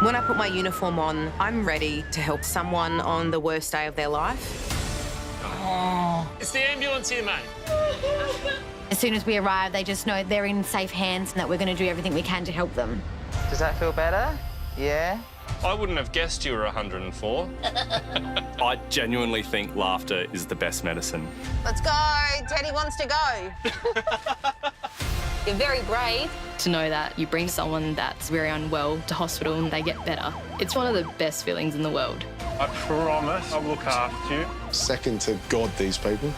When I put my uniform on, I'm ready to help someone on the worst day of their life. Oh. It's the ambulance here, mate. As soon as we arrive, they just know they're in safe hands and that we're going to do everything we can to help them. Does that feel better? Yeah? I wouldn't have guessed you were 104. I genuinely think laughter is the best medicine. Let's go. Teddy wants to go. You're very brave. To know that you bring someone that's very unwell to hospital and they get better, it's one of the best feelings in the world. I promise I'll look after you. Second to God, these people.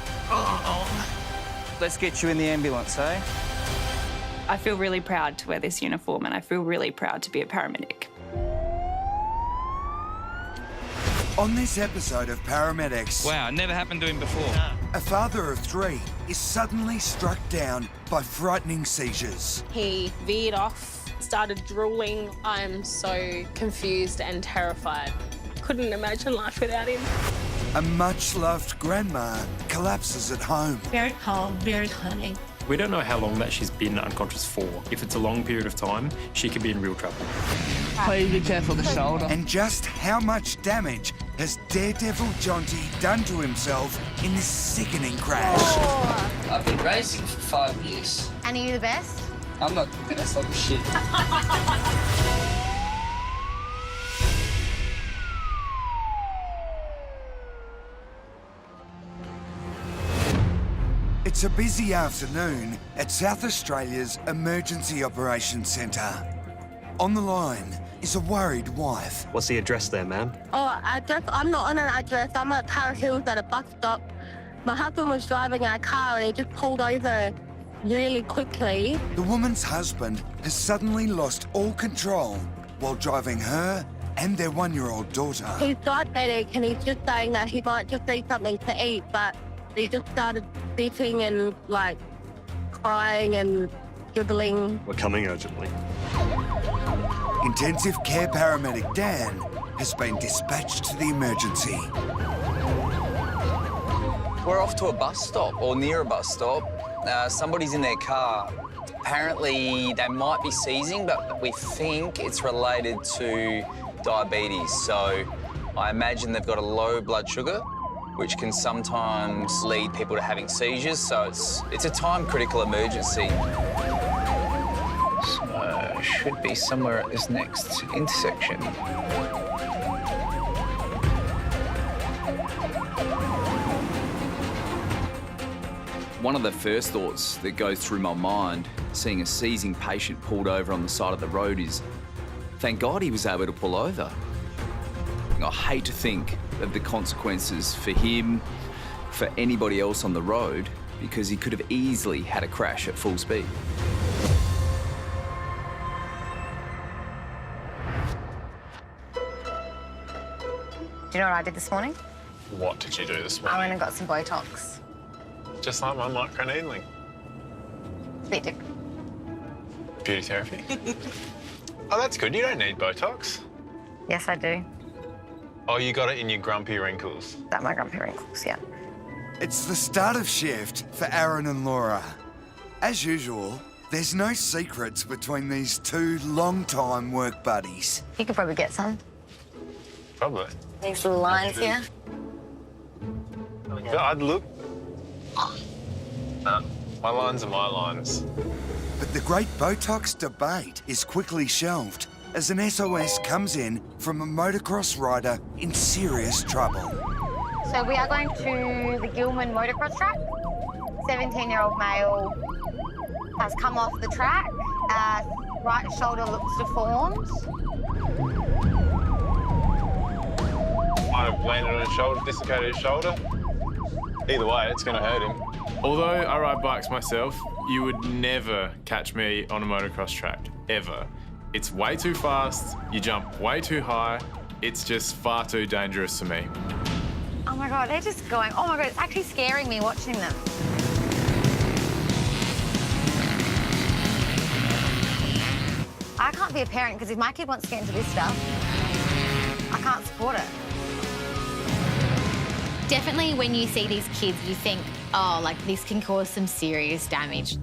Let's get you in the ambulance, eh? I feel really proud to wear this uniform and I feel really proud to be a paramedic. On this episode of Paramedics... Wow, never happened to him before. A father of 3 is suddenly struck down by frightening seizures. He veered off, started drooling. I'm so confused and terrified. Couldn't imagine life without him. A much-loved grandma collapses at home. Very calm, very cunning. We don't know how long that she's been unconscious for. If it's a long period of time, she could be in real trouble. Please be careful of the shoulder. And just how much damage has Daredevil Jonty done to himself in this sickening crash? Oh. I've been racing for 5 years. And are you the best? I'm not the best, I'm shit. It's a busy afternoon at South Australia's Emergency Operations Centre. On the line is a worried wife. What's the address there, ma'am? Oh, I'm not on an address. I'm at Tara Hills at a bus stop. My husband was driving our car and he just pulled over really quickly. The woman's husband has suddenly lost all control while driving her and their 1-year-old daughter. He's diabetic and he's just saying that he might just need something to eat, but he just started sitting and, like, crying and dribbling. We're coming urgently. Intensive care paramedic Dan has been dispatched to the emergency. We're off to a bus stop, or near a bus stop. Somebody's in their car. Apparently, they might be seizing, but we think it's related to diabetes. So I imagine they've got a low blood sugar, which can sometimes lead people to having seizures. So it's a time-critical emergency. So should be somewhere at this next intersection. One of the first thoughts that goes through my mind, seeing a seizing patient pulled over on the side of the road, is, thank God he was able to pull over. I hate to think of the consequences for him, for anybody else on the road, because he could have easily had a crash at full speed. Do you know what I did this morning? What did you do this I morning? went and got some Botox. Just like my microneedling. Bit different. Beauty therapy. Oh, that's good. You don't need Botox. Yes, I do. Oh, you got it in your grumpy wrinkles. That my grumpy wrinkles, yeah. It's the start of shift for Aaron and Laura. As usual, there's no secrets between these 2 long-time work buddies. You could probably get some. Probably. These little lines here. I'd look. No, my lines are my lines. But the great Botox debate is quickly shelved as an SOS comes in from a motocross rider in serious trouble. So we are going to the Gilman motocross track. 17-year-old male has come off the track. Right shoulder looks deformed. Might have landed on his shoulder, dislocated his shoulder. Either way, it's going to hurt him. Although I ride bikes myself, you would never catch me on a motocross track, ever. It's way too fast, you jump way too high, it's just far too dangerous for me. Oh my God, they're just going, oh my God, it's actually scaring me watching them. I can't be a parent because if my kid wants to get into this stuff, I can't support it. Definitely when you see these kids, you think, oh, like this can cause some serious damage.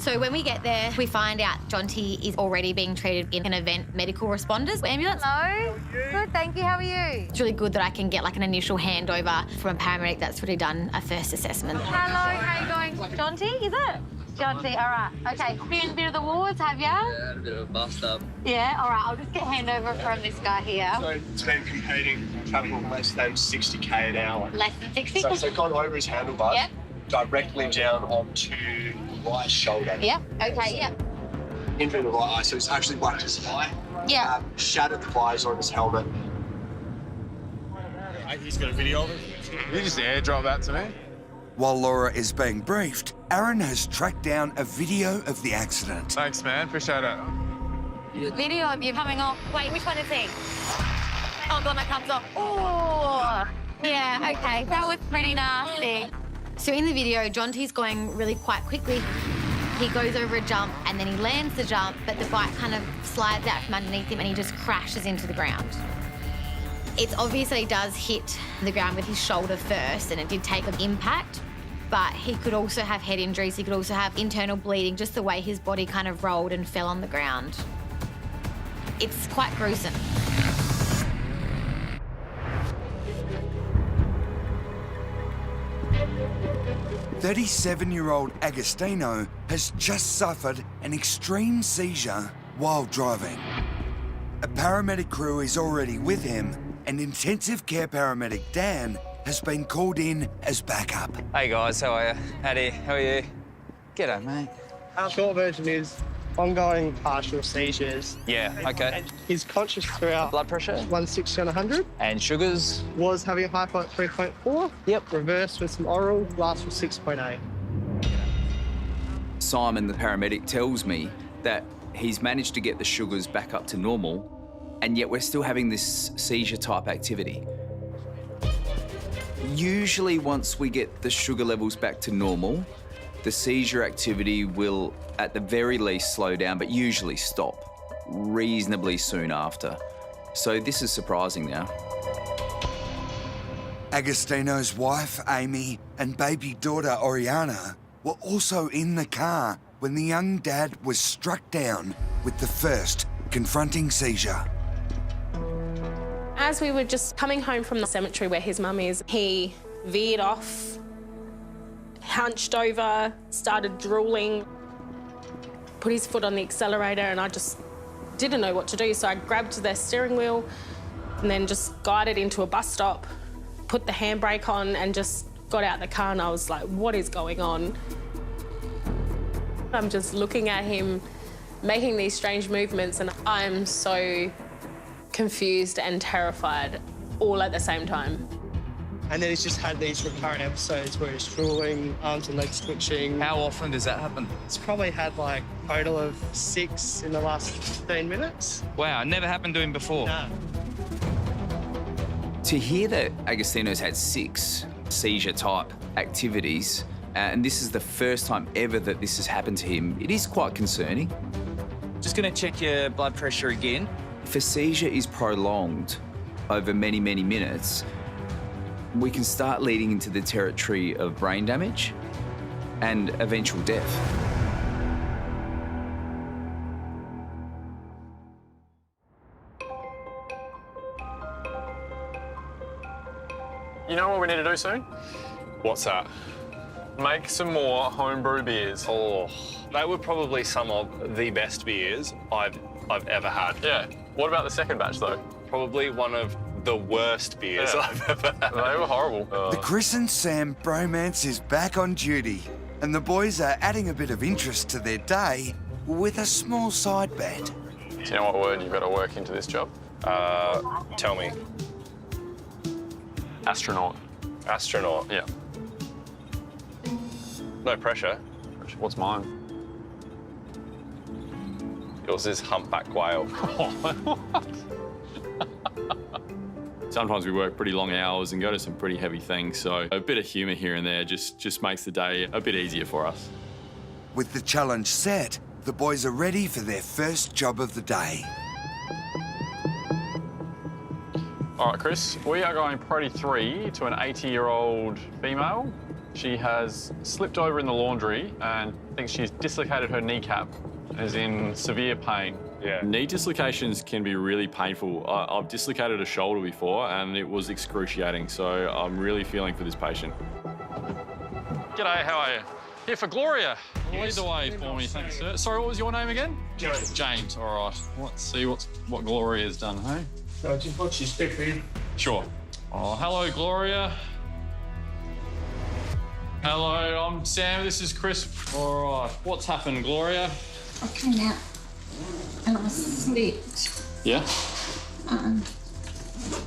So when we get there, we find out Jonty is already being treated in an event medical responders ambulance. Hello. Good, thank you. How are you? It's really good that I can get like an initial handover from a paramedic that's already done a first assessment. Hello, how you going? Jonty, is it? Jonty, all right. Okay, been a bit of the wards, have you? Yeah, a bit of a bust up. Yeah, all right. I'll just get handover from this guy here. So it's been competing, travelling less than 60k an hour. Less than 60? So gone over his handlebars, Yep. directly down onto the right shoulder. Yep, okay, yep. Injuring the right eye, so he's actually whacked his eye. Yeah. Shattered the visor on his helmet. He's got a video of it. You just airdrop that to me? While Laura is being briefed, Aaron has tracked down a video of the accident. Thanks, man. Appreciate it. Video of you coming off. Wait, which one is he? Oh, God, that comes off. Oh, yeah, okay. That was pretty nasty. So in the video, Jonty's going really quite quickly. He goes over a jump and then he lands the jump, but the bike kind of slides out from underneath him and he just crashes into the ground. It's obvious that he does hit the ground with his shoulder first and it did take an impact, but he could also have head injuries. He could also have internal bleeding, just the way his body kind of rolled and fell on the ground. It's quite gruesome. "37-year-old Agostino has just suffered an extreme seizure while driving. A paramedic crew is already with him, and intensive care paramedic Dan has been called in as backup. Hey guys, how are you? Howdy, how are you? G'day, mate. Our short version is ongoing partial seizures. Yeah, okay. He's conscious throughout. Blood pressure? 160 on 100. And sugars? Was having a hypo at 3.4. Yep. Reversed with some oral. Last was 6.8. Simon, the paramedic, tells me that he's managed to get the sugars back up to normal, and yet we're still having this seizure-type activity. Usually once we get the sugar levels back to normal, the seizure activity will, at the very least, slow down, but usually stop reasonably soon after. So this is surprising now. Agostino's wife, Amy, and baby daughter, Oriana, were also in the car when the young dad was struck down with the first confronting seizure. As we were just coming home from the cemetery where his mum is, he veered off, hunched over, started drooling, put his foot on the accelerator, and I just didn't know what to do. So I grabbed the steering wheel and then just guided into a bus stop, put the handbrake on and just got out the car, and I was like, what is going on? I'm just looking at him making these strange movements, and I'm so confused and terrified all at the same time. And then he's just had these recurrent episodes where he's drooling, arms and legs twitching. How often does that happen? It's probably had like a total of 6 in the last 15 minutes. Wow, never happened to him before. No. To hear that Agostino's had 6 seizure-type activities, and this is the first time ever that this has happened to him, it is quite concerning. Just gonna check your blood pressure again. If a seizure is prolonged over many, many minutes, we can start leading into the territory of brain damage and eventual death. You know what we need to do soon? What's that? Make some more homebrew beers. Oh, they were probably some of the best beers I've ever had. Yeah. What about the second batch, though? Probably one of the worst beers I've ever had. They were horrible. The Chris and Sam bromance is back on duty, and the boys are adding a bit of interest to their day with a small side bet. Do you know what word you've got to work into this job? Tell me. Astronaut. Astronaut. Yeah. No pressure. What's mine? Yours is humpback whale. Sometimes we work pretty long hours and go to some pretty heavy things, so a bit of humour here and there just makes the day a bit easier for us. With the challenge set, the boys are ready for their first job of the day. All right, Chris, we are going Priority 3 to an 80-year-old female She has slipped over in the laundry and thinks she's dislocated her kneecap, is in severe pain. Yeah. Knee dislocations can be really painful. I've dislocated a shoulder before and it was excruciating, so I'm really feeling for this patient. G'day, how are you? Here for Gloria. Lead the way for me, thanks, sir. Sorry, what was your name again? James. James, all right. Let's see what Gloria's done, hey? So just watch you step in. Sure. Oh, hello, Gloria. Hello, I'm Sam, this is Chris. All right, what's happened, Gloria? I came out and I slipped. Yeah?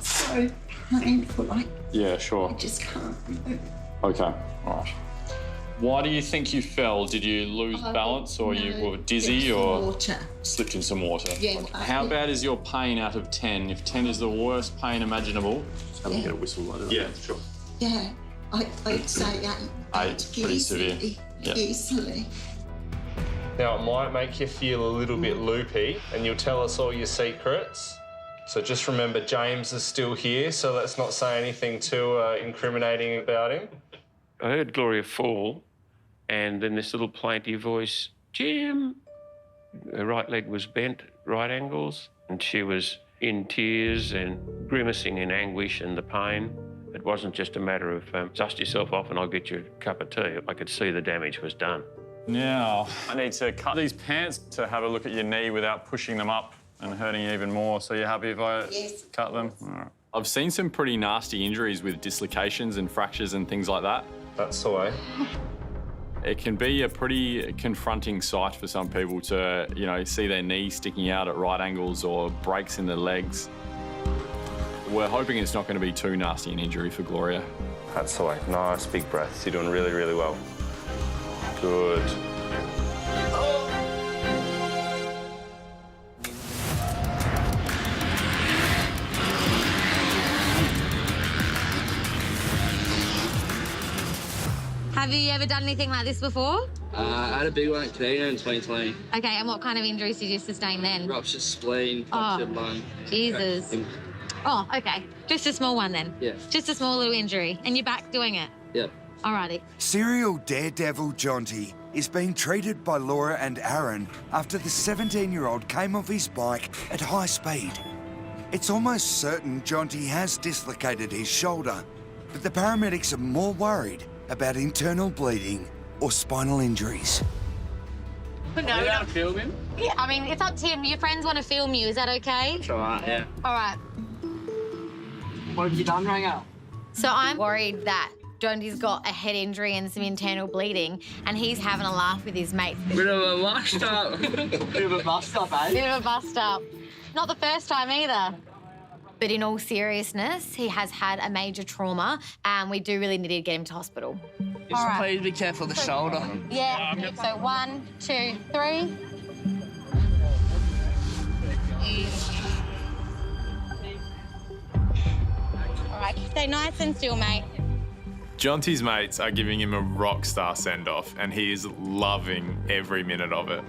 So painful, like Yeah, sure. I just can't move. Okay, all right. Why do you think you fell? Did you lose balance or you were dizzy or Water. slipped in some water? Yeah. How bad is your pain out of 10? If 10 is the worst pain imaginable, just have a get a whistle like that. Yeah, sure. Yeah, I'd say 8. 8, pretty severe. Yeah. Easily. Now, it might make you feel a little bit loopy and you'll tell us all your secrets. So just remember, James is still here, so let's not say anything too incriminating about him. I heard Gloria fall, and then this little plaintive voice, Jim. Her right leg was bent, right angles, and she was in tears and grimacing in anguish and the pain. It wasn't just a matter of dust yourself off and I'll get you a cup of tea. I could see the damage was done. Now, I need to cut these pants to have a look at your knee without pushing them up and hurting you even more. So you're happy if I cut them? All right. I've seen some pretty nasty injuries with dislocations and fractures and things like that. That's the way. It can be a pretty confronting sight for some people to, you know, see their knee sticking out at right angles or breaks in their legs. We're hoping it's not going to be too nasty an injury for Gloria. That's the way. Nice big breaths. You're doing really, really well. Good. Have you ever done anything like this before? I had a big one at Canada in 2020. Okay, and what kind of injuries did you sustain then? Ruptured spleen, punctured lung. Jesus. Oh, okay. Just a small one then? Yeah. Just a small little injury. And you're back doing it? Yep. Alrighty. Serial daredevil Jonty is being treated by Laura and Aaron after the 17-year-old came off his bike at high speed. It's almost certain Jonty has dislocated his shoulder, but the paramedics are more worried about internal bleeding or spinal injuries. No, we don't film him? Yeah, I mean, it's up to him. Your friends want to film you. Is that okay? It's all right, yeah. All right. What have you done right now? So I'm worried that Jonty's got a head injury and some internal bleeding, and he's having a laugh with his mates. Bit of a bust up. Bit of a bust up, eh? Bit of a bust up. Not the first time either. But in all seriousness, he has had a major trauma, and we do really need to get him to hospital. Just please be careful of the shoulder. Yeah, so 1, 2, 3. All right, stay nice and still, mate. Jonty's mates are giving him a rock star send-off, and he is loving every minute of it.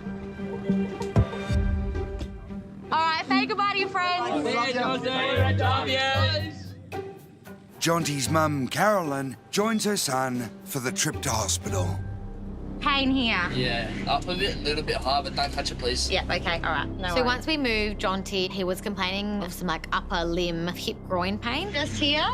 All right, say goodbye to your friends. Jonty's mum, Carolyn, joins her son for the trip to hospital. Pain here. Yeah, up a little bit high, but don't touch it, please. Yeah, okay, all right. No so once we moved Jonty, he was complaining of some like upper limb, hip groin pain. Just here?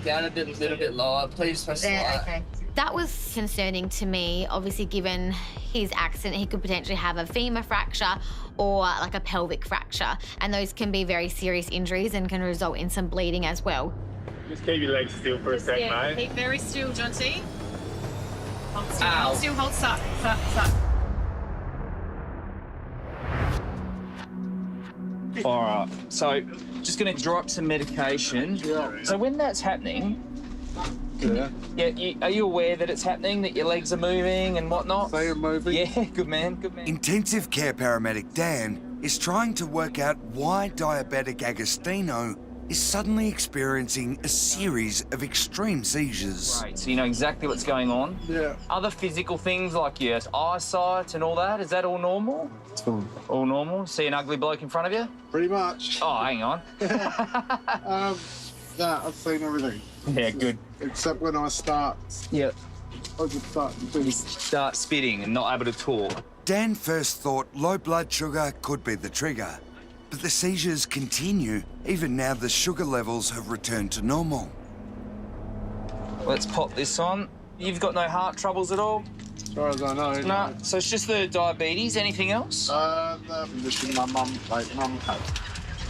Down a little bit lower, please press the light. Okay. That was concerning to me. Obviously, given his accident, he could potentially have a femur fracture or like a pelvic fracture, and those can be very serious injuries and can result in some bleeding as well. Just keep your legs still for a sec, mate. Keep very still, Jonty. Hold still, Ow. hold still, hold stuck. All right, so just going to drop some medication. So when that's happening, are you aware that it's happening, that your legs are moving and whatnot? They are moving. Yeah, good man, good man. Intensive care paramedic Dan is trying to work out why diabetic Agostino is suddenly experiencing a series of extreme seizures. Right, so you know exactly what's going on? Yeah. Other physical things like your eyesight and all that, is that all normal? It's fine. All normal? See an ugly bloke in front of you? Pretty much. Oh, hang on. Yeah, I've seen everything. Yeah, good. Except when I start. Yep. I just Start spitting and not able to talk. Dan first thought low blood sugar could be the trigger, but the seizures continue even now the sugar levels have returned to normal. Let's pop this on. You've got no heart troubles at all? As far as I know. No. So it's just the diabetes. Anything else? The condition my mum had.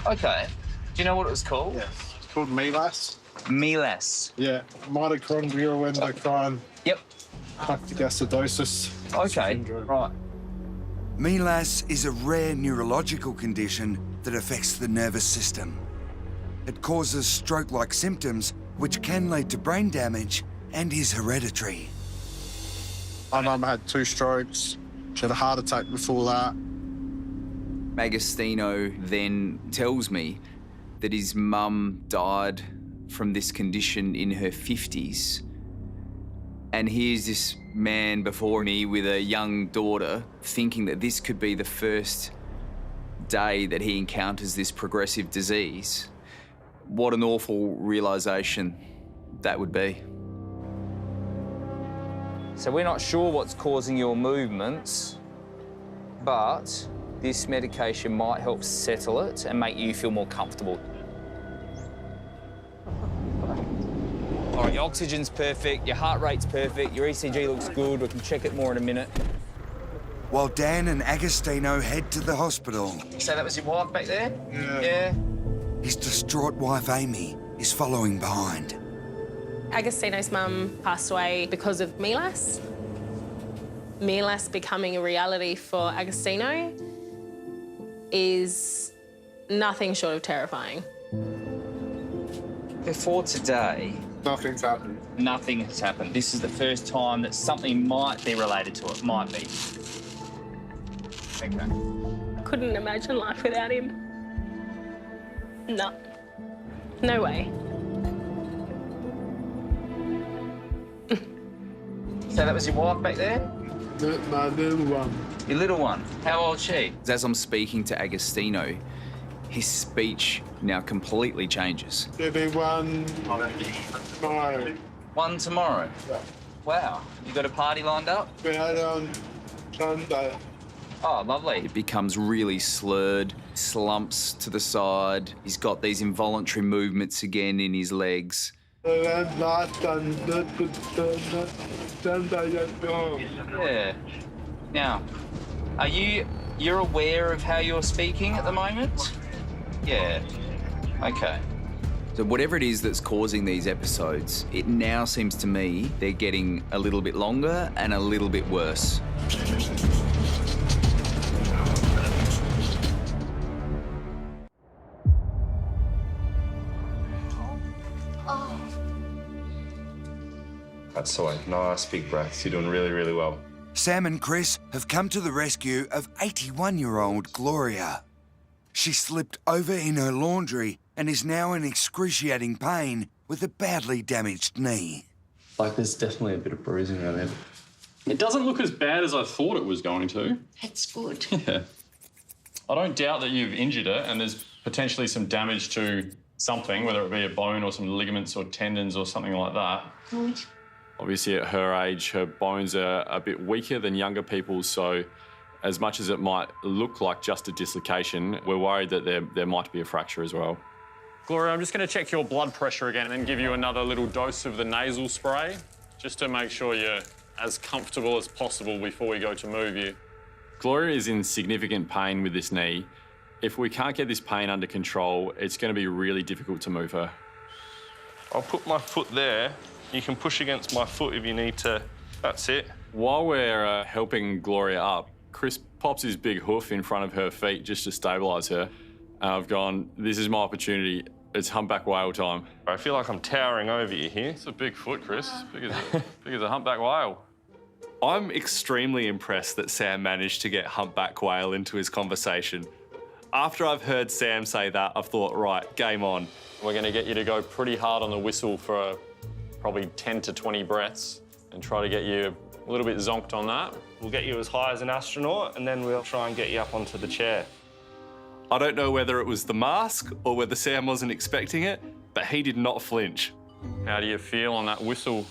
Okay. Do you know what it was called? Yes. It's called MELAS. MELAS. Yeah. Mitochondrial endocrine. Yep. Acidosis. Okay. Right. MELAS is a rare neurological condition that affects the nervous system. It causes stroke-like symptoms, which can lead to brain damage and is hereditary. My mum had 2 strokes. She had a heart attack before that. Agostino then tells me that his mum died from this condition in her 50s. And here's this man before me with a young daughter thinking that this could be the first day that he encounters this progressive disease. What an awful realisation that would be. So we're not sure what's causing your movements, but this medication might help settle it and make you feel more comfortable. All right, your oxygen's perfect, your heart rate's perfect, your ECG looks good. We can check it more in a minute. While Dan and Agostino head to the hospital. So that was your wife back there? Yeah. His distraught wife, Amy, is following behind. Agostino's mum passed away because of MELAS. MELAS becoming a reality for Agostino is nothing short of terrifying. Before today... Nothing's happened. Nothing has happened. This is the first time that something might be related to it. Might be. Okay. Couldn't imagine life without him. No. No way. So that was your wife back there? My little one. Your little one? How old's she? As I'm speaking to Agostino, his speech now completely changes. There'll be one tomorrow. One tomorrow? Yeah. Wow. You got a party lined up? We had on Sunday. Oh, lovely. It becomes really slurred, slumps to the side. He's got these involuntary movements again in his legs. Yeah. Now, you're aware of how you're speaking at the moment? Yeah. Okay. So whatever it is that's causing these episodes, it now seems to me they're getting a little bit longer and a little bit worse. That's the way. Nice big breaths. You're doing really, really well. Sam and Chris have come to the rescue of 81-year-old Gloria. She slipped over in her laundry and is now in excruciating pain with a badly damaged knee. Like, there's definitely a bit of bruising around there. It doesn't look as bad as I thought it was going to. That's good. Yeah. I don't doubt that you've injured it and there's potentially some damage to something, whether it be a bone or some ligaments or tendons or something like that. Good. Obviously, at her age, her bones are a bit weaker than younger people's, so as much as it might look like just a dislocation, we're worried that there might be a fracture as well. Gloria, I'm just going to check your blood pressure again and then give you another little dose of the nasal spray, just to make sure you're as comfortable as possible before we go to move you. Gloria is in significant pain with this knee. If we can't get this pain under control, it's going to be really difficult to move her. I'll put my foot there. You can push against my foot if you need to. That's it. While we're helping Gloria up, Chris pops his big hoof in front of her feet just to stabilise her. And I've gone, this is my opportunity. It's humpback whale time. I feel like I'm towering over you here. It's a big foot, Chris. Big as a humpback whale. I'm extremely impressed that Sam managed to get humpback whale into his conversation. After I've heard Sam say that, I've thought, right, game on. We're going to get you to go pretty hard on the whistle for probably 10 to 20 breaths and try to get you a little bit zonked on that. We'll get you as high as an astronaut and then we'll try and get you up onto the chair. I don't know whether it was the mask or whether Sam wasn't expecting it, but he did not flinch. How do you feel on that whistle?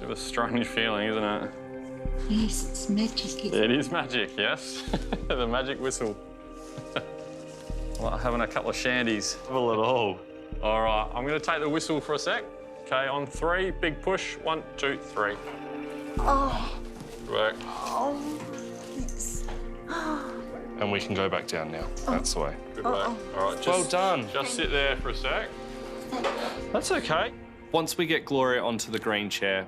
Bit of a strange feeling, isn't it? Yes, it's magic. It is magic, yes. The magic whistle. Like having a couple of shandies. Not at all. All right, I'm going to take the whistle for a sec. Okay, on 3, big push. 1, 2, 3. Oh. Good work. Oh. Thanks. And we can go back down now. That's the way. Good work. All right, Well done. Just sit there for a sec. That's okay. Once we get Gloria onto the green chair,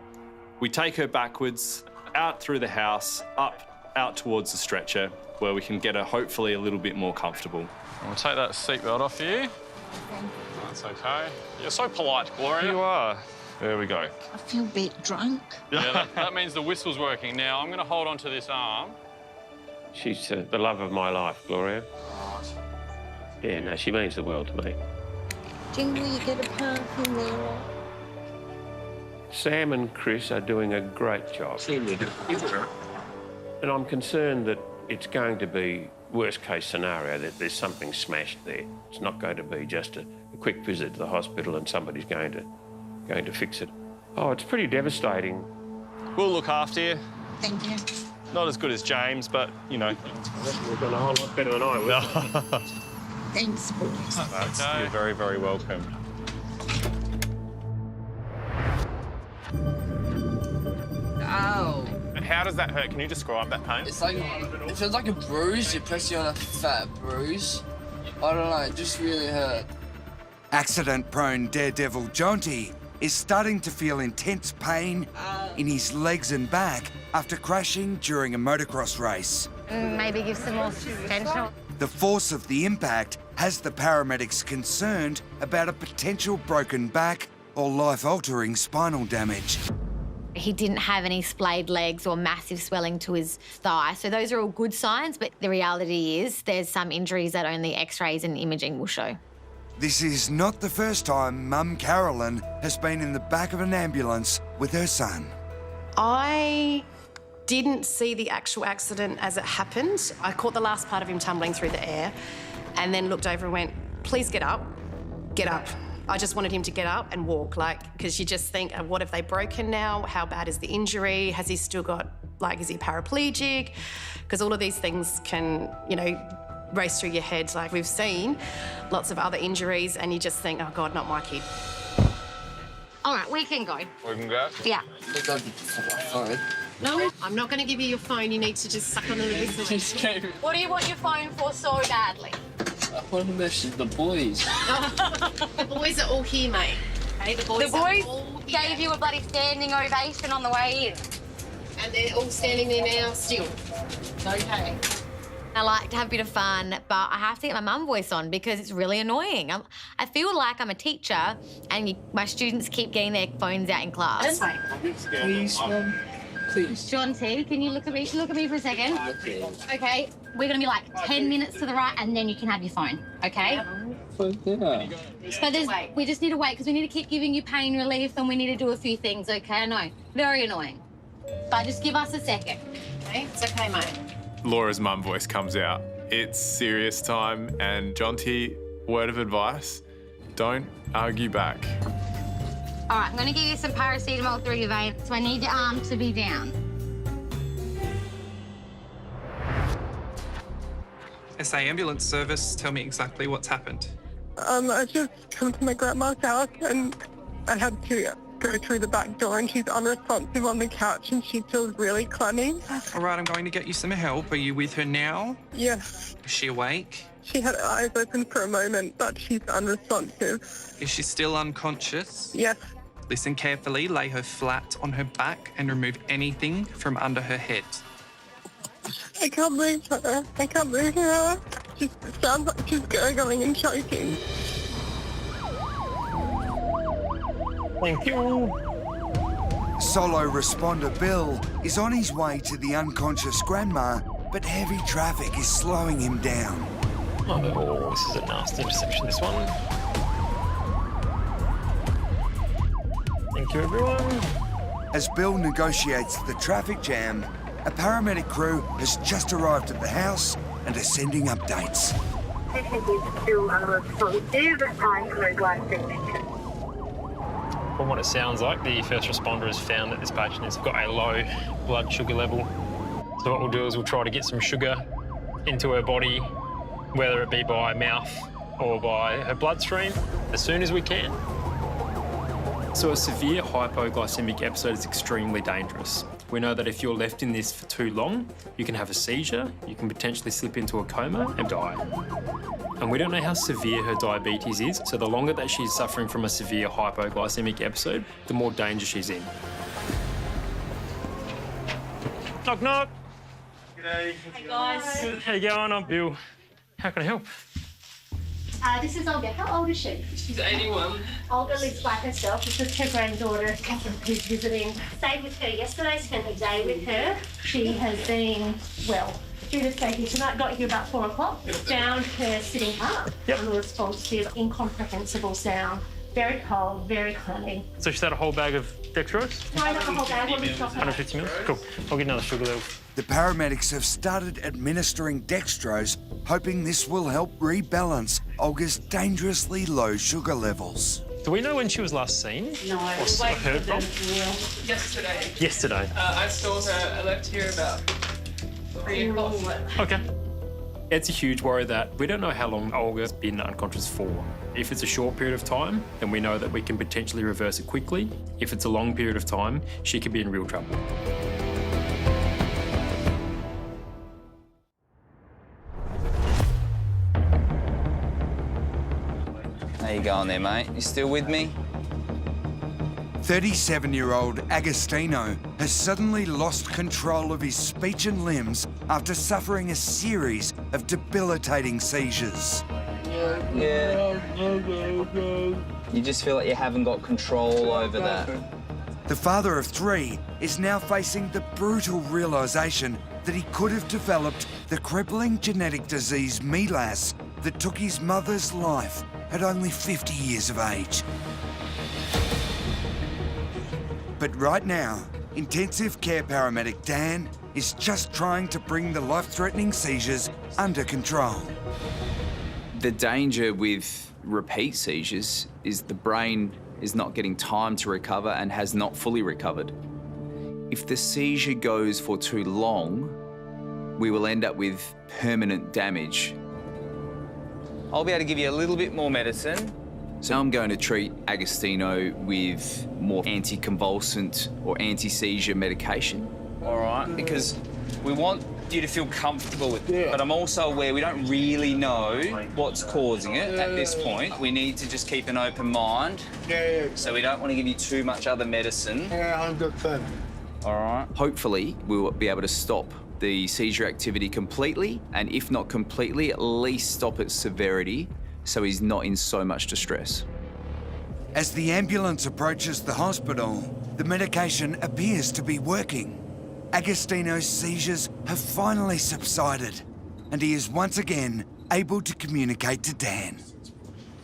we take her backwards, out through the house, out towards the stretcher, where we can get her hopefully a little bit more comfortable. I'm going to take that seatbelt off you. That's okay. You're so polite, Gloria. You are. There we go. I feel a bit drunk. Yeah, that means the whistle's working. Now, I'm going to hold on to this arm. She's the love of my life, Gloria. Yeah, no, she means the world to me. Jingle, you get a parking there. Sam and Chris are doing a great job. And I'm concerned that it's going to be worst case scenario, that there's something smashed there. It's not going to be just a quick visit to the hospital and somebody's going to fix it. Oh, it's pretty devastating. We'll look after you. Thank you. Not as good as James, but, you know. We've done a whole lot better than I would. Thanks, boys. Okay. You're very, very welcome. Ow. And how does that hurt? Can you describe that pain? It's like, it feels like a bruise. You're pressing on a fat bruise. I don't know, it just really hurt. Accident-prone daredevil Jonty is starting to feel intense pain in his legs and back after crashing during a motocross race. Maybe give some more tension. The force of the impact has the paramedics concerned about a potential broken back or life-altering spinal damage. He didn't have any splayed legs or massive swelling to his thigh, so those are all good signs, but the reality is there's some injuries that only X-rays and imaging will show. This is not the first time Mum Carolyn has been in the back of an ambulance with her son. I didn't see the actual accident as it happened. I caught the last part of him tumbling through the air and then looked over and went, please get up, get up. I just wanted him to get up and walk, because you just think, what have they broken now? How bad is the injury? Has he still got, is he paraplegic? Because all of these things can, race through your head. Like we've seen lots of other injuries and you just think, oh God, not my kid. All right, we can go. We can go? Yeah. No, I'm not going to give you your phone. You need to just suck on the whistle. What do you want your phone for so badly? I want to message the boys. The boys are all here, mate. Okay, the boys gave you a bloody standing ovation on the way in. And they're all standing there now still. It's okay. I like to have a bit of fun, but I have to get my mum voice on because it's really annoying. I feel like I'm a teacher and my students keep getting their phones out in class. Please, Mum. Please. Jonty, can you look at me for a second? Okay, we're going to be 10 minutes to the right and then you can have your phone, okay? For dinner. So we just need to wait because we need to keep giving you pain relief and we need to do a few things, okay? I know, very annoying. But just give us a second. Okay, it's okay, mate. Laura's mum voice comes out. It's serious time, and Jonty, word of advice, don't argue back. All right, I'm going to give you some paracetamol through your vein, so I need your arm to be down. SA ambulance service, tell me exactly what's happened. I just come to my grandma's house and I had to go through the back door and she's unresponsive on the couch and she feels really clammy. All right, I'm going to get you some help. Are you with her now? Yes. Is she awake? She had her eyes open for a moment, but she's unresponsive. Is she still unconscious? Yes. Listen carefully, lay her flat on her back and remove anything from under her head. I can't move her. I can't move her. She sounds like she's gurgling and choking. Thank you. Solo responder Bill is on his way to the unconscious grandma, but heavy traffic is slowing him down. Oh, this is a nasty intersection, this one. Thank you, everyone. As Bill negotiates the traffic jam, a paramedic crew has just arrived at the house and are sending updates. This is still unresponsive. Time code life signature. From what it sounds like, the first responder has found that this patient has got a low blood sugar level. So what we'll do is we'll try to get some sugar into her body, whether it be by mouth or by her bloodstream, as soon as we can. So a severe hypoglycemic episode is extremely dangerous. We know that if you're left in this for too long, you can have a seizure, you can potentially slip into a coma and die. And we don't know how severe her diabetes is, so the longer that she's suffering from a severe hypoglycemic episode, the more danger she's in. Knock, knock. G'day. Hey guys. How you going? I'm Bill. How can I help? This is Olga. How old is she? She's 81. Olga lives by herself. This is her granddaughter, Catherine, who's visiting. Stayed with her yesterday, spent the day with her. She has been, well, due to safety tonight, got here about 4 o'clock. Found her sitting up. Unresponsive, incomprehensible sound. Very cold, very clammy. So she's had a whole bag of dextrose? No, not the whole bag. 150 mils? Cool. I'll get another sugar level. The paramedics have started administering dextrose, hoping this will help rebalance Olga's dangerously low sugar levels. Do we know when she was last seen? No, Or heard from? Yesterday. Yesterday. I saw her. I left here about 3 o'clock. Okay. It's a huge worry that we don't know how long Olga's been unconscious for. If it's a short period of time, then we know that we can potentially reverse it quickly. If it's a long period of time, she could be in real trouble. How you going there, mate? You still with me? 37-year-old Agostino has suddenly lost control of his speech and limbs after suffering a series of debilitating seizures. Yeah. You just feel like you haven't got control over that. The father of 3 is now facing the brutal realisation that he could have developed the crippling genetic disease MELAS that took his mother's life at only 50 years of age. But right now, intensive care paramedic Dan is just trying to bring the life-threatening seizures under control. The danger with repeat seizures is the brain is not getting time to recover and has not fully recovered. If the seizure goes for too long, we will end up with permanent damage. I'll be able to give you a little bit more medicine. So I'm going to treat Agostino with more anticonvulsant or anti-seizure medication. All right, because we want you to feel comfortable with it. But I'm also aware we don't really know what's causing it at this point. We need to just keep an open mind. So we don't want to give you too much other medicine. Yeah, I'm good then. All right. Hopefully, we'll be able to stop the seizure activity completely, and if not completely, at least stop its severity so he's not in so much distress. As the ambulance approaches the hospital, the medication appears to be working. Agostino's seizures have finally subsided, and he is once again able to communicate to Dan.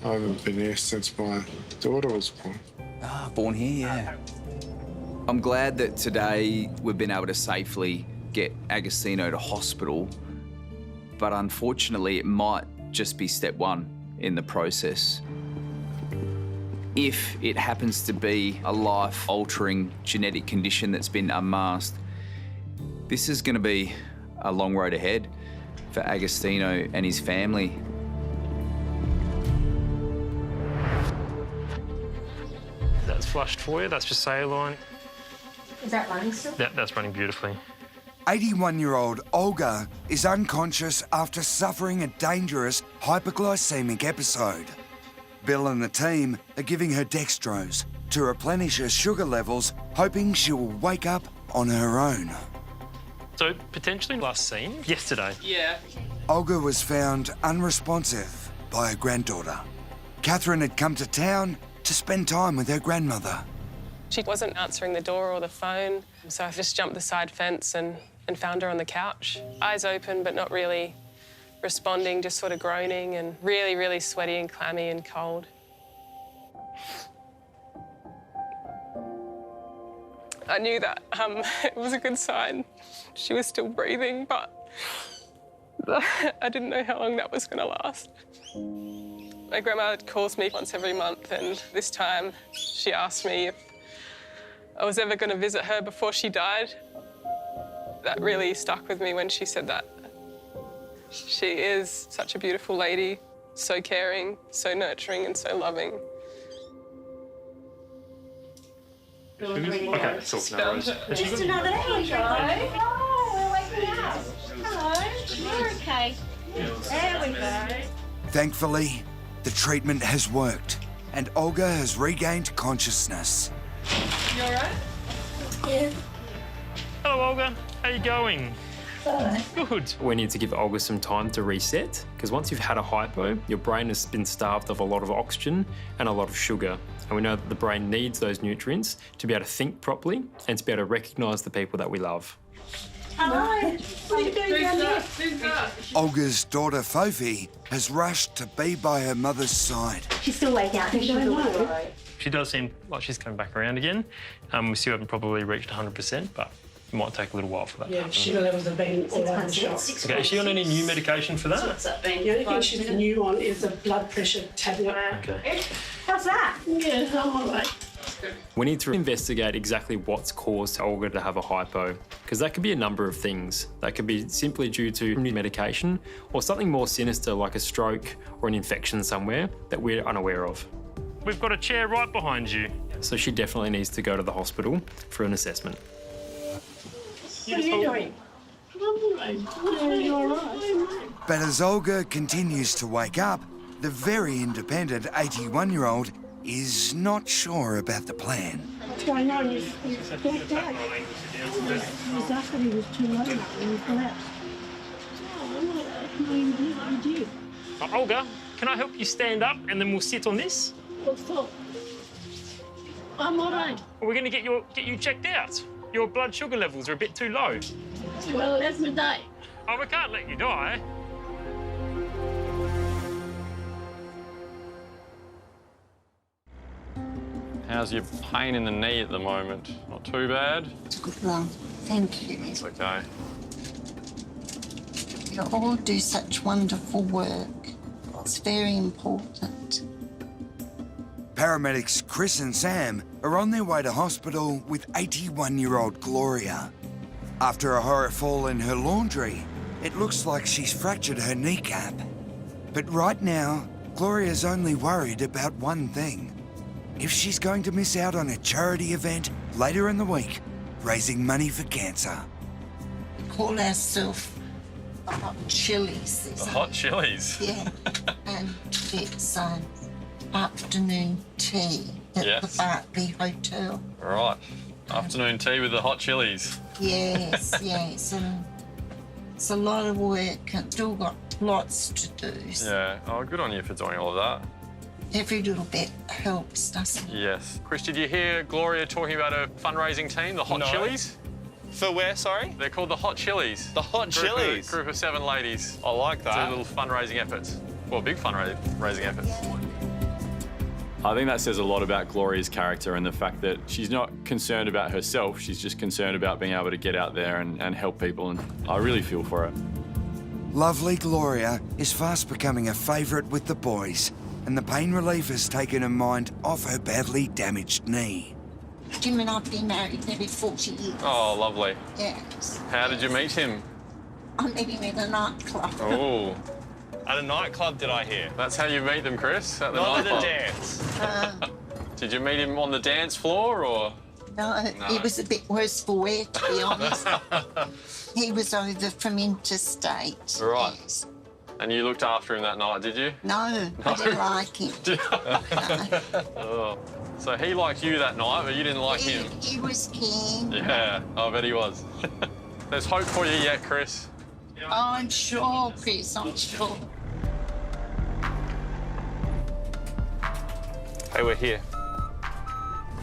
I haven't been here since my daughter was born. Ah, born here, yeah. I'm glad that today we've been able to safely get Agostino to hospital, but unfortunately it might just be step 1 in the process. If it happens to be a life-altering genetic condition that's been unmasked, this is going to be a long road ahead for Agostino and his family. That's flushed for you. That's just saline. Is that running still? That's running beautifully. 81-year-old Olga is unconscious after suffering a dangerous hypoglycemic episode. Bill and the team are giving her dextrose to replenish her sugar levels, hoping she will wake up on her own. So, potentially last seen yesterday? Yeah. Olga was found unresponsive by her granddaughter. Catherine had come to town to spend time with her grandmother. She wasn't answering the door or the phone, so I just jumped the side fence and found her on the couch. Eyes open, but not really responding, just sort of groaning and really, really sweaty and clammy and cold. I knew that it was a good sign. She was still breathing, but I didn't know how long that was going to last. My grandma calls me once every month, and this time she asked me if I was ever going to visit her before she died. That really stuck with me when she said that. She is such a beautiful lady, so caring, so nurturing and so loving. Okay, cool. No worries. Just another intro. Oh, we're waking up. Hello, you're okay. There we go. Thankfully, the treatment has worked and Olga has regained consciousness. You all right? Yeah. Hello, Olga. How you going? Good. We need to give Olga some time to reset, because once you've had a hypo, your brain has been starved of a lot of oxygen and a lot of sugar. And we know that the brain needs those nutrients to be able to think properly and to be able to recognise the people that we love. Hello. What are you doing down there? Olga's daughter, Fofi, has rushed to be by her mother's side. She's still waking up. She's all right. She does seem like she's coming back around again. We still haven't probably reached 100%, but it might take a little while for that to happen. Sugar levels have been all over the shop. Okay, is she on any new medication for that? The only thing she's new on is a blood pressure tablet. Okay. How's that? Yeah, I'm all right. We need to investigate exactly what's caused Olga to have a hypo, because that could be a number of things. That could be simply due to new medication or something more sinister like a stroke or an infection somewhere that we're unaware of. We've got a chair right behind you. So she definitely needs to go to the hospital for an assessment. What are you doing? I'm all right. Yeah, you're all right. But as Olga continues to wake up, the very independent 81-year-old is not sure about the plan. What's going on? You blacked out. He was after he was too low and he collapsed. No, you did. Olga, can I help you stand up and then we'll sit on this? What for? I'm all right. We're going to get you checked out. Your blood sugar levels are a bit too low. Well, let me die. Oh, we can't let you die. How's your pain in the knee at the moment? Not too bad? It's a good one. Thank you. It's okay. You all do such wonderful work. It's very important. Paramedics Chris and Sam are on their way to hospital with 81-year-old Gloria. After a horror fall in her laundry, it looks like she's fractured her kneecap. But right now, Gloria's only worried about one thing. If she's going to miss out on a charity event later in the week, raising money for cancer. We call ourselves Hot Chilies. The Hot Chilies? Yeah. And it's afternoon tea at Yes. the Barclay Hotel. Right. Afternoon tea with the Hot Chilies. Yes, yes. And it's a lot of work and still got lots to do. So Yeah. Oh, good on you for doing all of that. every little bit helps, doesn't it? Yes. Chris, did you hear Gloria talking about a fundraising team, the Hot No. Chilies? For where, sorry? They're called the Hot Chilies. The Hot Chilies? Group of 7 ladies. I like that. Do little fundraising efforts. Well, big fundraising efforts. I think that says a lot about Gloria's character and the fact that she's not concerned about herself, she's just concerned about being able to get out there and help people, and I really feel for her. Lovely Gloria is fast becoming a favourite with the boys, and the pain relief has taken her mind off her badly damaged knee. Jim and I've been married nearly 40 years. Oh, lovely. Yes. How did you meet him? I met him in a nightclub. Oh. At a nightclub, did I hear? That's how you meet them, Chris? At the Not at a nightclub? dance. Did you meet him on the dance floor, or...? No, it was a bit worse for wear, to be honest. He was over from interstate. Right. Yes. And you looked after him that night, did you? No, I didn't like him. Oh. So he liked you that night, but you didn't like him? He was keen. Yeah, I bet he was. There's hope for you yet, Chris. Oh, I'm sure, Chris, I'm sure. Hey, we're here.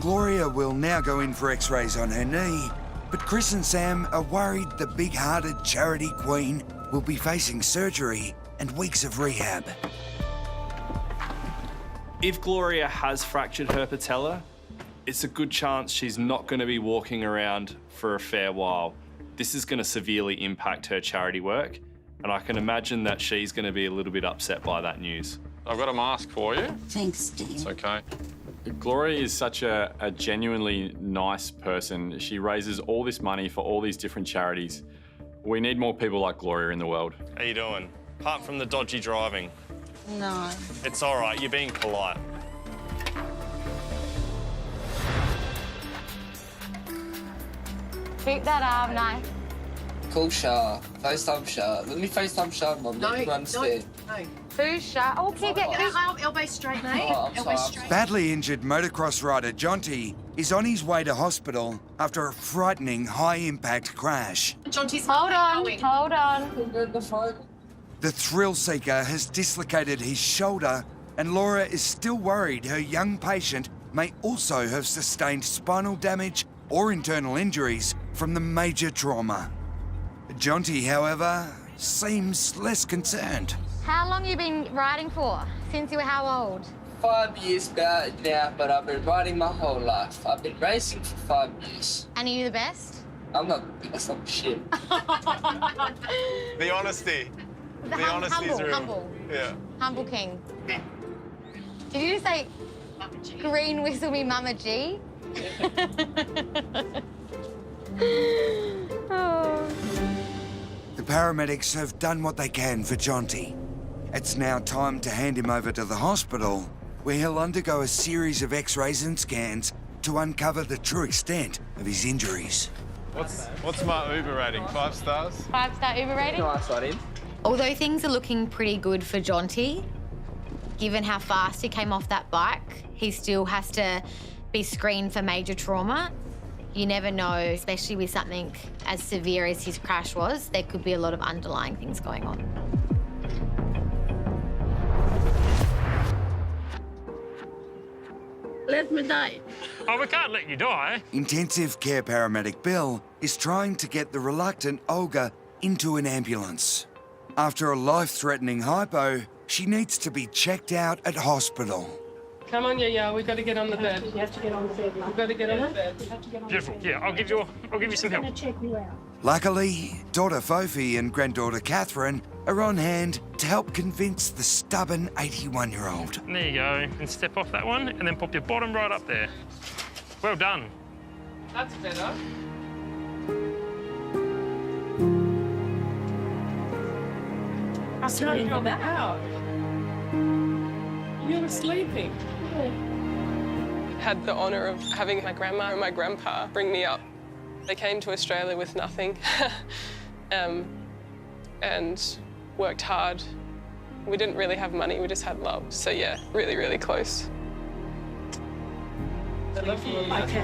Gloria will now go in for x-rays on her knee, but Chris and Sam are worried the big-hearted charity queen will be facing surgery and weeks of rehab. If Gloria has fractured her patella, it's a good chance she's not going to be walking around for a fair while. This is going to severely impact her charity work, and I can imagine that she's going to be a little bit upset by that news. I've got a mask for you. Thanks, dear. It's okay. Gloria is such a genuinely nice person. She raises all this money for all these different charities. We need more people like Gloria in the world. How you doing? Apart from the dodgy driving. No. It's all right, you're being polite. Keep that arm nice. Call Shah. FaceTime Shah. Let me FaceTime Shah, Mum. No, You can understand. no. Who's shut? Oh, keep it. Elbow straight, mate. Oh, I'm Elbow sorry. straight. Badly injured motocross rider Jonty is on his way to hospital after a frightening high-impact crash. Jonty's Hold on. Hold on. The thrill seeker has dislocated his shoulder, and Laura is still worried her young patient may also have sustained spinal damage or internal injuries from the major trauma. Jonty, however, seems less concerned. How long you been riding for? Since you were how old? 5 years about now, but I've been riding my whole life. I've been racing for 5 years. And are you the best? I'm not the best, I'm shit. The honesty. The honesty is real. Humble. Yeah. Humble king. Did you just say green whistle me Mama G? Oh. The paramedics have done what they can for Jonty. It's now time to hand him over to the hospital, where he'll undergo a series of x-rays and scans to uncover the true extent of his injuries. What's my Uber rating? 5 stars? 5-star Uber rating? Nice, buddy. Although things are looking pretty good for Jonty, given how fast he came off that bike, he still has to be screened for major trauma. You never know, especially with something as severe as his crash was, there could be a lot of underlying things going on. Let me die. Oh, we can't let you die. Intensive care paramedic Bill is trying to get the reluctant Olga into an ambulance. After a life-threatening hypo, she needs to be checked out at hospital. Come on, yeah, we got to get on the bed. You have to get on the bed. We've got to get on the bed. Beautiful. Yeah, I'll give you some help. I'm going to check you out. Luckily, daughter Fofi and granddaughter Catherine are on hand to help convince the stubborn 81-year-old. There you go. And step off that one and then pop your bottom right up there. Well done. That's better. I saw you on that out. You were sleeping. Had the honour of having my grandma and my grandpa bring me up. They came to Australia with nothing and worked hard. We didn't really have money, we just had love. So yeah, really, really close. I love you. Okay.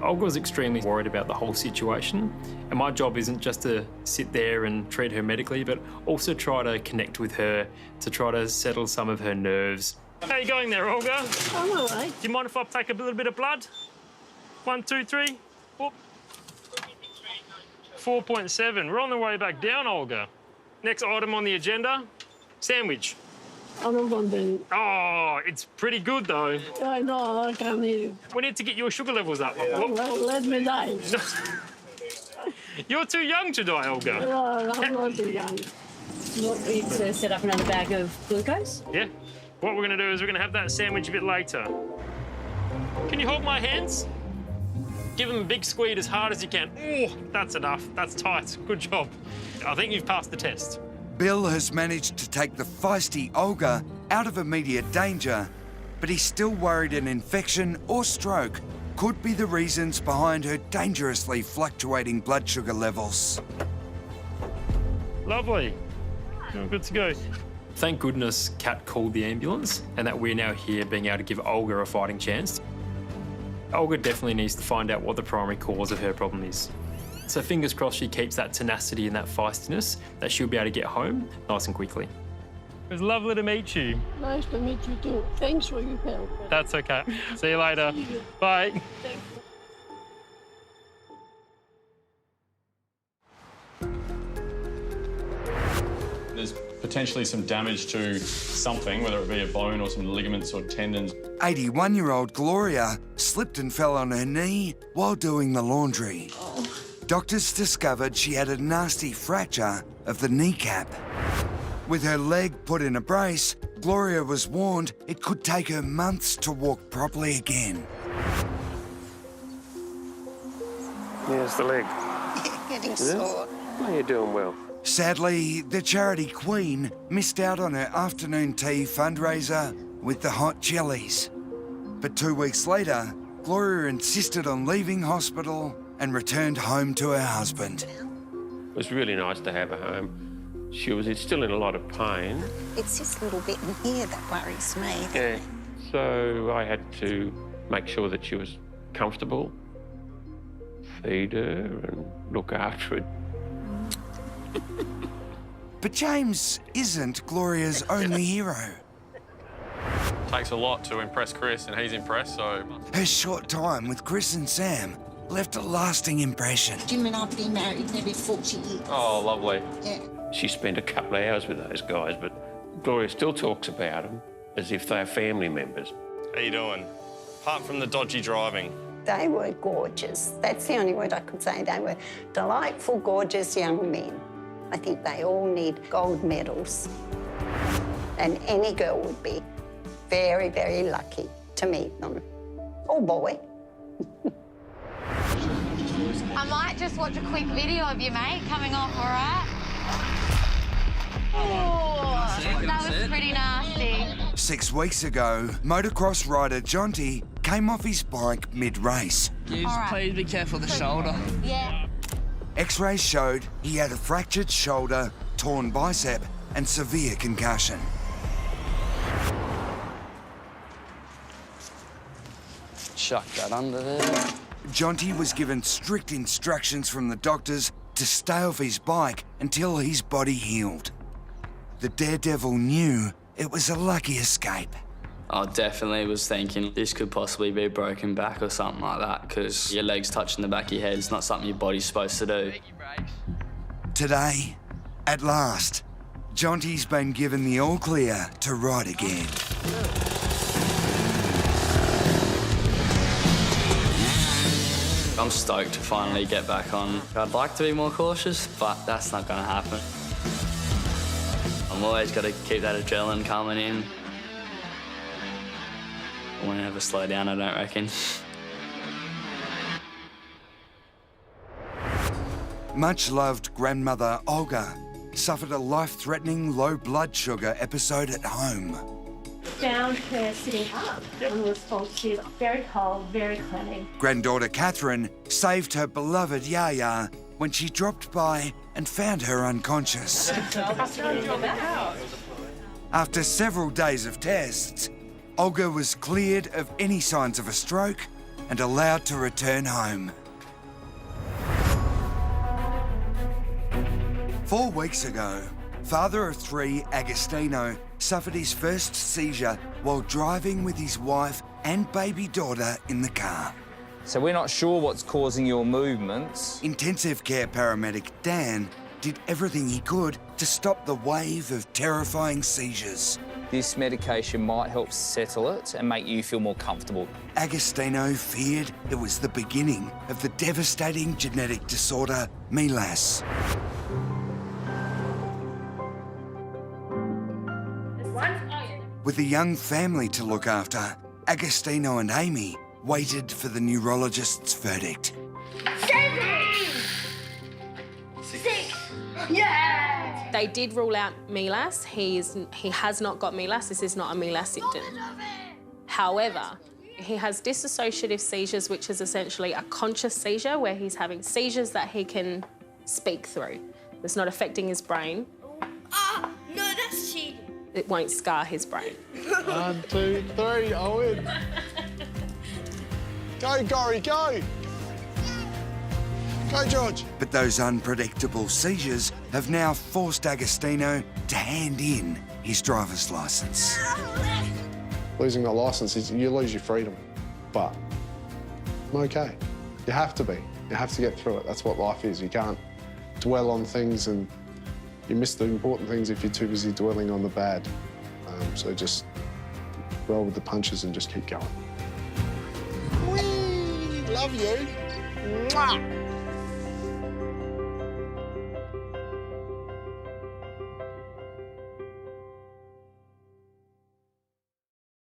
Olga was extremely worried about the whole situation, and my job isn't just to sit there and treat her medically, but also try to connect with her to try to settle some of her nerves. How you going there, Olga? I'm all right. Do you mind if I take a little bit of blood? 1, 2, 3. Whoop. 4.7. We're on the way back down, Olga. Next item on the agenda, sandwich. I don't want to. Oh, it's pretty good, though. I know, I can't eat it. We need to get your sugar levels up. Let me die. You're too young to die, Olga. No, I'm not too young. You want me to set up another bag of glucose? Yeah. What we're going to do is we're going to have that sandwich a bit later. Can you hold my hands? Give them a big squeeze as hard as you can. Oh, that's enough. That's tight. Good job. I think you've passed the test. Bill has managed to take the feisty Olga out of immediate danger, but he's still worried an infection or stroke could be the reasons behind her dangerously fluctuating blood sugar levels. Lovely. Oh, good to go. Thank goodness Kat called the ambulance and that we're now here being able to give Olga a fighting chance. Olga definitely needs to find out what the primary cause of her problem is. So fingers crossed she keeps that tenacity and that feistiness, that she'll be able to get home nice and quickly. It was lovely to meet you. Nice to meet you too. Thanks for your help. That's okay. See you later. Bye. There's potentially some damage to something, whether it be a bone or some ligaments or tendons. 81-year-old Gloria slipped and fell on her knee while doing the laundry. Doctors discovered she had a nasty fracture of the kneecap. With her leg put in a brace, Gloria was warned it could take her months to walk properly again. There's the leg. Getting sore. Oh, you're doing well. Sadly, the charity queen missed out on her afternoon tea fundraiser with the hot chilies. But 2 weeks later, Gloria insisted on leaving hospital and returned home to her husband. It was really nice to have her home. She was still in a lot of pain. It's this little bit in here that worries me. Yeah. So I had to make sure that she was comfortable, feed her and look after it. But James isn't Gloria's only hero. Takes a lot to impress Chris, and he's impressed, so... Her short time with Chris and Sam left a lasting impression. Jim and I've been married nearly 40 years. Oh, lovely. Yeah. She spent a couple of hours with those guys, but Gloria still talks about them as if they're family members. How you doing? Apart from the dodgy driving. They were gorgeous. That's the only word I could say. They were delightful, gorgeous young men. I think they all need gold medals. And any girl would be very, very lucky to meet them. Or boy. I might just watch a quick video of you, mate, coming off, all right? Oh, that was pretty nasty. 6 weeks ago, motocross rider Jonty came off his bike mid-race. Please be careful of the shoulder. Yeah. X-rays showed he had a fractured shoulder, torn bicep and severe concussion. Chuck that under there. Jonty was given strict instructions from the doctors to stay off his bike until his body healed. The daredevil knew it was a lucky escape. I definitely was thinking this could possibly be a broken back or something like that, because your legs touching the back of your head is not something your body's supposed to do. Today, at last, Jonty's been given the all clear to ride again. I'm stoked to finally get back on. I'd like to be more cautious, but that's not going to happen. I'm always got to keep that adrenaline coming in. I won't ever slow down, I don't reckon. Much-loved grandmother Olga suffered a life-threatening low blood sugar episode at home. Down to sitting up, unresponsive, very cold, very clammy. Granddaughter Catherine saved her beloved Yaya when she dropped by and found her unconscious. After several days of tests, Olga was cleared of any signs of a stroke and allowed to return home. 4 weeks ago, father of 3, Agostino, suffered his first seizure while driving with his wife and baby daughter in the car. So we're not sure what's causing your movements. Intensive care paramedic Dan did everything he could to stop the wave of terrifying seizures. This medication might help settle it and make you feel more comfortable. Agostino feared it was the beginning of the devastating genetic disorder MELAS. With a young family to look after, Agostino and Amy waited for the neurologist's verdict. 6. Yeah! They did rule out MELAS. He has not got MELAS. This is not a MELAS symptom. However, he has dissociative seizures, which is essentially a conscious seizure where he's having seizures that he can speak through. It's not affecting his brain. Ah, no, that's cheating. It won't scar his brain. 1, 2, 3, I win. Go, Gory, go! Go, George! But those unpredictable seizures have now forced Agostino to hand in his driver's licence. Losing the licence, you lose your freedom. But I'm okay. You have to be. You have to get through it. That's what life is. You can't dwell on things and you miss the important things if you're too busy dwelling on the bad. So just roll with the punches and just keep going. Whee! Love you. Mwah!